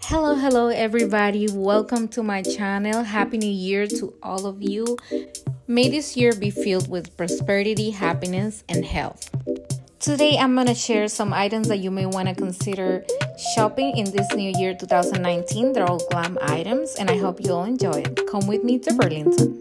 Hello everybody. Welcome to my channel. Happy New Year to all of you. May this year be filled with prosperity, happiness, and health. Today I'm going to share some items that you may want to consider shopping in this new year 2019. They're all Glam items and I hope you all enjoy it. Come with me to Burlington.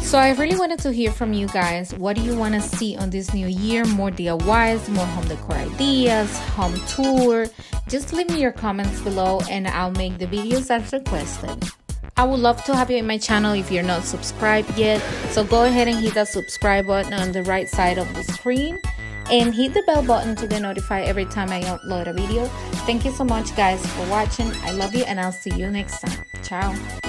So I really wanted to hear from you guys. What do you want to see on this new year? More DIYs, more home decor ideas, home tour? Just leave me your comments below and I'll make the videos as requested. I would love to have you in my channel if you're not subscribed yet. So go ahead and hit that subscribe button on the right side of the screen and hit the bell button to get notified every time I upload a video. Thank you so much guys for watching. I love you and I'll see you next time. Ciao.